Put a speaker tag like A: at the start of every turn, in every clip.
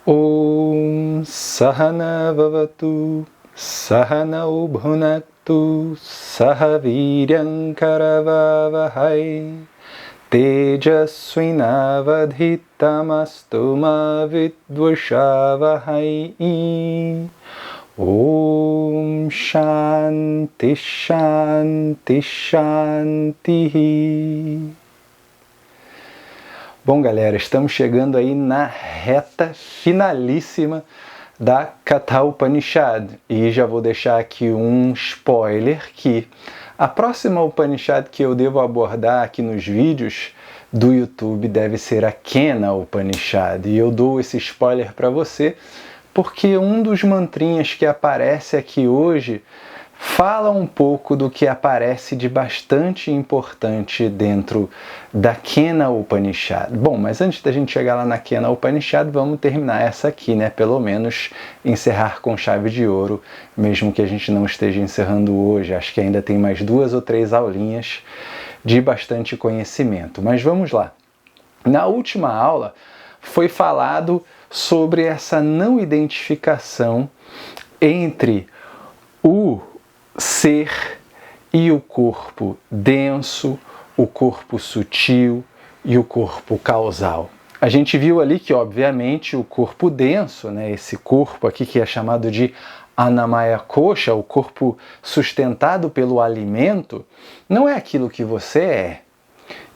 A: Om Sahana Vavatu Sahanau Bhunaktu Sahaviryam Karavavahai Tejasvinavadhitamastu ma vidvushavahai. Om Shanti Shanti Shanti. Bom, galera, estamos chegando aí na reta finalíssima da Katha Upanishad e já vou deixar aqui um spoiler que a próxima Upanishad que eu devo abordar aqui nos vídeos do YouTube deve ser a Kena Upanishad, e eu dou esse spoiler para você porque um dos mantrinhas que aparece aqui hoje fala um pouco do que aparece de bastante importante dentro da Kena Upanishad. Bom, mas antes da gente chegar lá na Kena Upanishad, vamos terminar essa aqui, né? Pelo menos encerrar com chave de ouro, mesmo que a gente não esteja encerrando hoje. Acho que ainda tem mais 2 ou 3 aulinhas de bastante conhecimento. Mas vamos lá. Na última aula foi falado sobre essa não identificação entre o ser e o corpo denso, o corpo sutil e o corpo causal. A gente viu ali que, obviamente, o corpo denso, né, esse corpo aqui que é chamado de Annamaya Kosha, o corpo sustentado pelo alimento, não é aquilo que você é.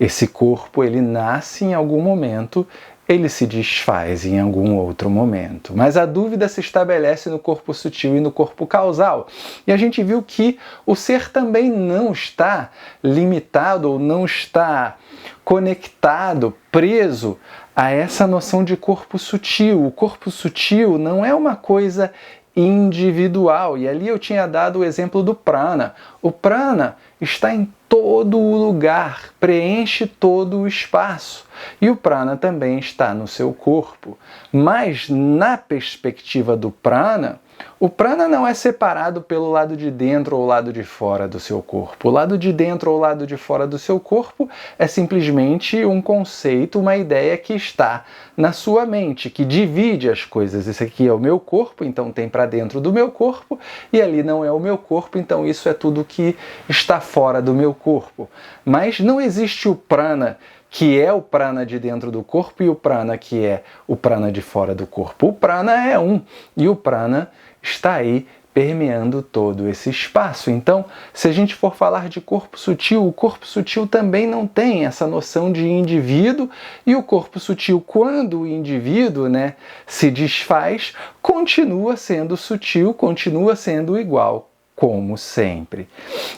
A: Esse corpo, ele nasce em algum momento, ele se desfaz em algum outro momento. Mas a dúvida se estabelece no corpo sutil e no corpo causal. E a gente viu que o ser também não está limitado ou não está conectado, preso a essa noção de corpo sutil. O corpo sutil não é uma coisa individual. E ali eu tinha dado o exemplo do prana. O prana está em todo o lugar, preenche todo o espaço. E o prana também está no seu corpo. Mas na perspectiva do prana, o prana não é separado pelo lado de dentro ou lado de fora do seu corpo. O lado de dentro ou lado de fora do seu corpo é simplesmente um conceito, uma ideia que está na sua mente, que divide as coisas. Esse aqui é o meu corpo, então tem para dentro do meu corpo, e ali não é o meu corpo, então isso é tudo que está fora do meu corpo. Mas não existe o prana que é o prana de dentro do corpo e o prana que é o prana de fora do corpo. O prana é um, e o prana está aí permeando todo esse espaço. Então, se a gente for falar de corpo sutil, o corpo sutil também não tem essa noção de indivíduo, e o corpo sutil, quando o indivíduo, né, se desfaz, continua sendo sutil, continua sendo igual, como sempre.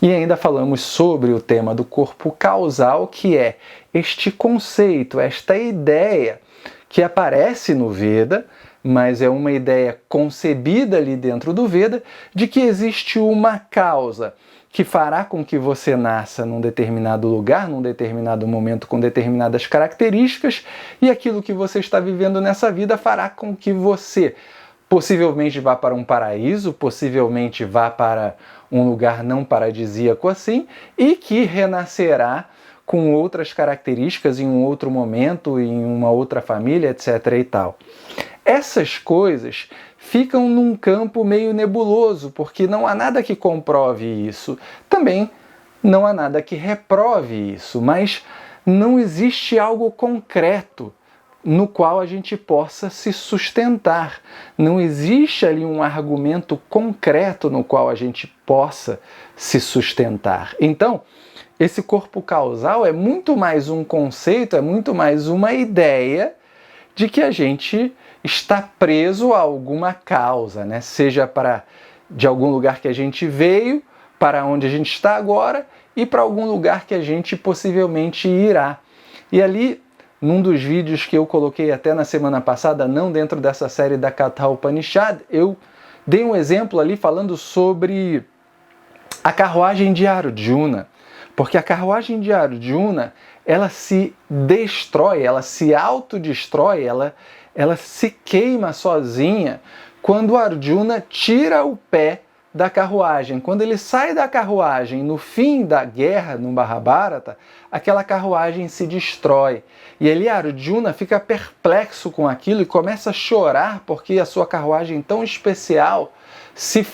A: E ainda falamos sobre o tema do corpo causal, que é este conceito, esta ideia que aparece no Veda, mas é uma ideia concebida ali dentro do Veda, de que existe uma causa que fará com que você nasça num determinado lugar, num determinado momento, com determinadas características, e aquilo que você está vivendo nessa vida fará com que você possivelmente vá para um paraíso, possivelmente vá para um lugar não paradisíaco assim, e que renascerá com outras características em um outro momento, em uma outra família, etc. e tal. Essas coisas ficam num campo meio nebuloso, porque não há nada que comprove isso. Também não há nada que reprove isso, mas não existe algo concreto no qual a gente possa se sustentar. Não existe ali um argumento concreto no qual a gente possa se sustentar. Então, esse corpo causal é muito mais um conceito, é muito mais uma ideia de que a gente está preso a alguma causa, né? Seja de algum lugar que a gente veio, para onde a gente está agora, e para algum lugar que a gente possivelmente irá. E ali, num dos vídeos que eu coloquei até na semana passada, não dentro dessa série da Katha Upanishad, eu dei um exemplo ali falando sobre a carruagem de Arjuna. Porque a carruagem de Arjuna, ela se destrói, ela se autodestrói, ela se queima sozinha quando Arjuna tira o pé da carruagem. Quando ele sai da carruagem no fim da guerra, no Mahabharata, aquela carruagem se destrói. E ali Arjuna fica perplexo com aquilo e começa a chorar porque a sua carruagem tão especial se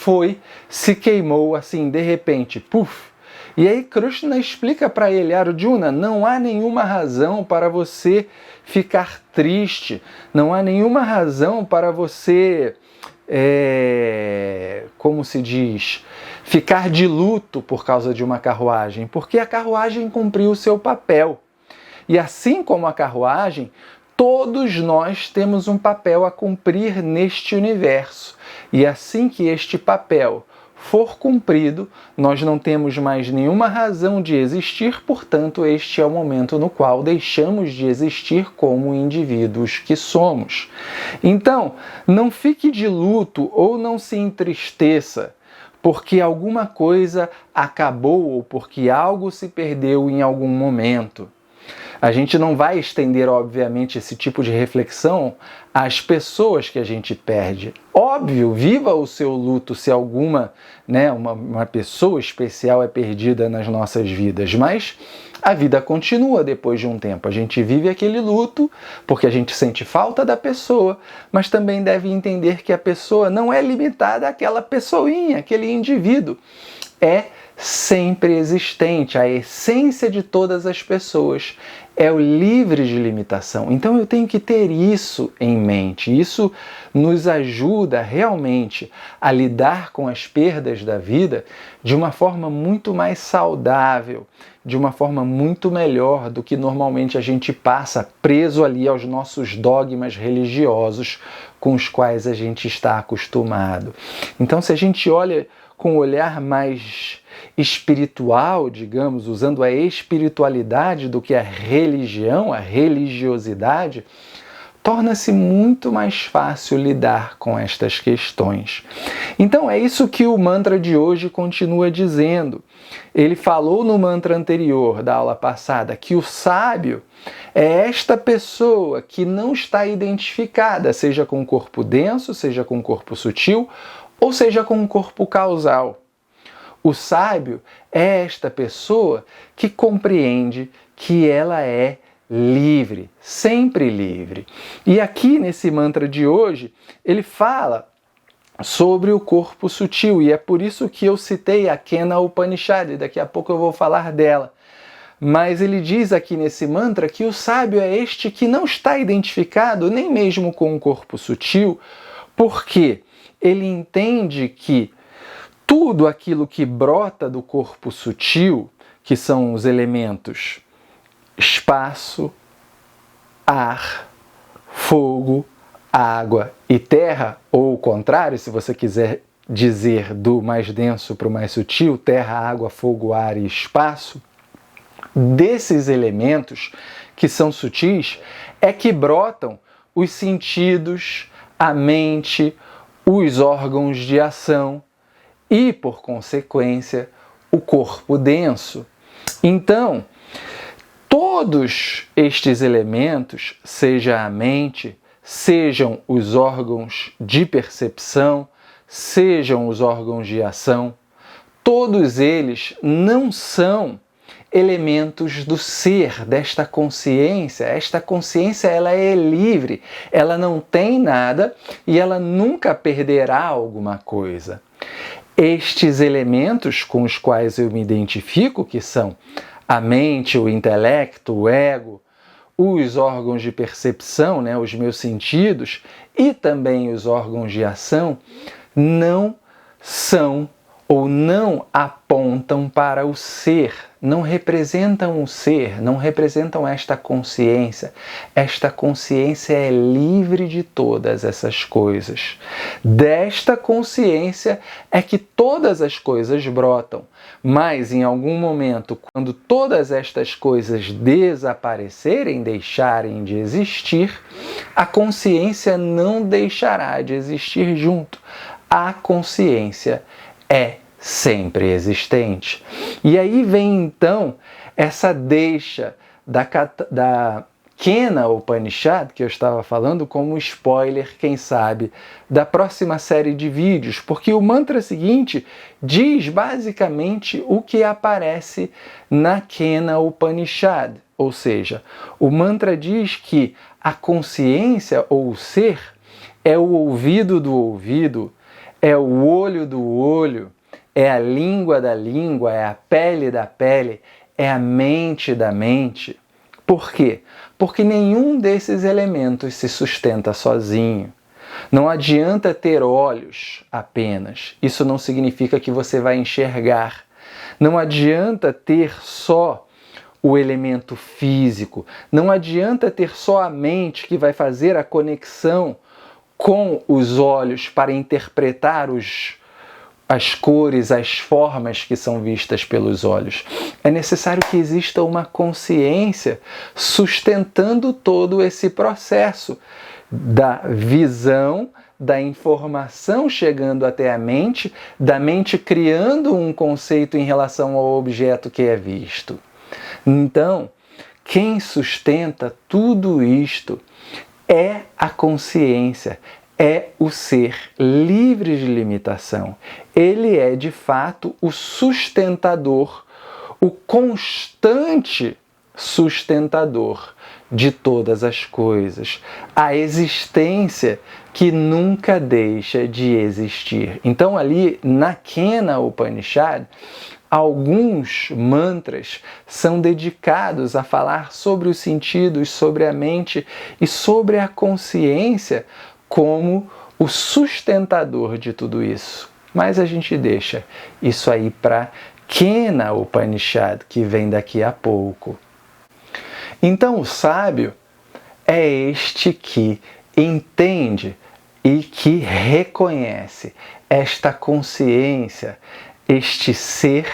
A: queimou assim, de repente, puf. E aí Krishna explica para ele, Arjuna, não há nenhuma razão para você ficar triste, não há nenhuma razão para você, como se diz, ficar de luto por causa de uma carruagem, porque a carruagem cumpriu o seu papel. E assim como a carruagem, todos nós temos um papel a cumprir neste universo. E assim que este papel for cumprido, nós não temos mais nenhuma razão de existir, portanto, este é o momento no qual deixamos de existir como indivíduos que somos. Então, não fique de luto ou não se entristeça porque alguma coisa acabou ou porque algo se perdeu em algum momento. A gente não vai estender, obviamente, esse tipo de reflexão às pessoas que a gente perde. Óbvio, viva o seu luto se alguma, uma pessoa especial é perdida nas nossas vidas, mas a vida continua depois de um tempo. A gente vive aquele luto porque a gente sente falta da pessoa, mas também deve entender que a pessoa não é limitada àquela pessoinha, aquele indivíduo. É sempre existente. A essência de todas as pessoas é o livre de limitação. Então eu tenho que ter isso em mente. Isso nos ajuda realmente a lidar com as perdas da vida de uma forma muito mais saudável, de uma forma muito melhor do que normalmente a gente passa preso ali aos nossos dogmas religiosos com os quais a gente está acostumado. Então, se a gente olha com um olhar mais espiritual, digamos, usando a espiritualidade do que a religião, a religiosidade, torna-se muito mais fácil lidar com estas questões. Então é isso que o mantra de hoje continua dizendo. Ele falou no mantra anterior da aula passada que o sábio é esta pessoa que não está identificada, seja com o corpo denso, seja com o corpo sutil, ou seja com o corpo causal. O sábio é esta pessoa que compreende que ela é livre, sempre livre. E aqui nesse mantra de hoje, ele fala sobre o corpo sutil, e é por isso que eu citei a Kena Upanishad, e daqui a pouco eu vou falar dela. Mas ele diz aqui nesse mantra que o sábio é este que não está identificado nem mesmo com o corpo sutil, porque ele entende que tudo aquilo que brota do corpo sutil, que são os elementos espaço, ar, fogo, água e terra, ou o contrário, se você quiser dizer do mais denso para o mais sutil, terra, água, fogo, ar e espaço, desses elementos que são sutis é que brotam os sentidos, a mente, os órgãos de ação e, por consequência, o corpo denso. Então, todos estes elementos, seja a mente, sejam os órgãos de percepção, sejam os órgãos de ação, todos eles não são elementos do ser, desta consciência. Esta consciência ela é livre, ela não tem nada e ela nunca perderá alguma coisa. Estes elementos com os quais eu me identifico, que são a mente, o intelecto, o ego, os órgãos de percepção, os meus sentidos e também os órgãos de ação, não são ou não apontam para o ser, não representam o ser, não representam esta consciência. Esta consciência é livre de todas essas coisas. Desta consciência é que todas as coisas brotam, mas em algum momento, quando todas estas coisas desaparecerem, deixarem de existir, a consciência não deixará de existir junto. A consciência é sempre existente. E aí vem então essa deixa da Kena Upanishad, que eu estava falando, como spoiler, quem sabe, da próxima série de vídeos, porque o mantra seguinte diz basicamente o que aparece na Kena Upanishad, ou seja, o mantra diz que a consciência ou o ser é o ouvido do ouvido, é o olho do olho, é a língua da língua, é a pele da pele, é a mente da mente. Por quê? Porque nenhum desses elementos se sustenta sozinho. Não adianta ter olhos apenas. Isso não significa que você vai enxergar. Não adianta ter só o elemento físico. Não adianta ter só a mente que vai fazer a conexão com os olhos para interpretar as cores, as formas que são vistas pelos olhos. É necessário que exista uma consciência sustentando todo esse processo da visão, da informação chegando até a mente, da mente criando um conceito em relação ao objeto que é visto. Então, quem sustenta tudo isto é a consciência, é o ser livre de limitação. Ele é, de fato, o sustentador, o constante sustentador de todas as coisas. A existência que nunca deixa de existir. Então, ali na Kena Upanishad, alguns mantras são dedicados a falar sobre os sentidos, sobre a mente e sobre a consciência como o sustentador de tudo isso. Mas a gente deixa isso aí para Kena Upanishad, que vem daqui a pouco. Então o sábio é este que entende e que reconhece esta consciência, este ser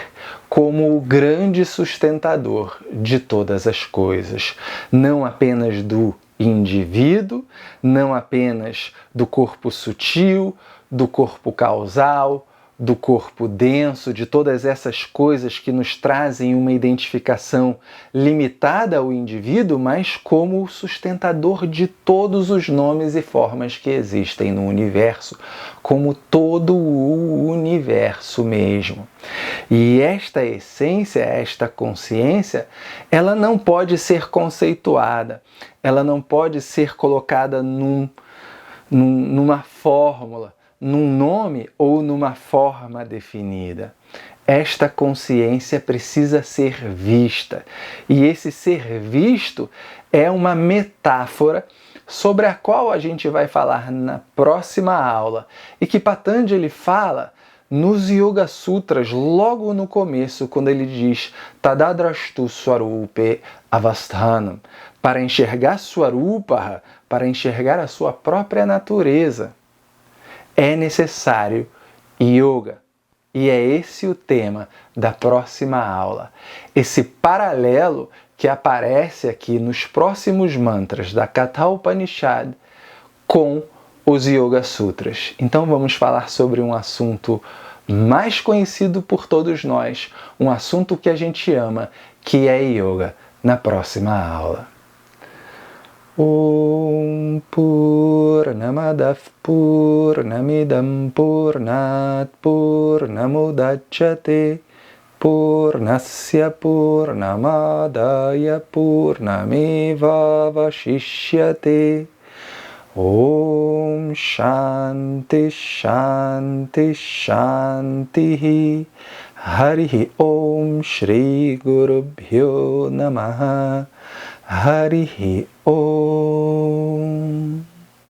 A: como o grande sustentador de todas as coisas, não apenas do indivíduo, não apenas do corpo sutil, do corpo causal, do corpo denso, de todas essas coisas que nos trazem uma identificação limitada ao indivíduo, mas como o sustentador de todos os nomes e formas que existem no universo, como todo o universo mesmo. E esta essência, esta consciência, ela não pode ser conceituada, ela não pode ser colocada numa fórmula, num nome ou numa forma definida. Esta consciência precisa ser vista. E esse ser visto é uma metáfora sobre a qual a gente vai falar na próxima aula. E que Patanjali fala nos Yoga Sutras, logo no começo, quando ele diz Tadadrashtu Swarupe Avasthanam, para enxergar Swarupa, para enxergar a sua própria natureza, é necessário yoga. E é esse o tema da próxima aula. Esse paralelo que aparece aqui nos próximos mantras da Katha Upanishad com os Yoga Sutras. Então vamos falar sobre um assunto mais conhecido por todos nós, um assunto que a gente ama, que é yoga, na próxima aula. Om Purnamadav Purnamidam Purnat Purnamudachyate Purnasya Purnamadaya Purnameva Vashishyate. Om Shanti Shanti Shanti Harihi Om Shri Gurubhyo Namaha Harihi Om.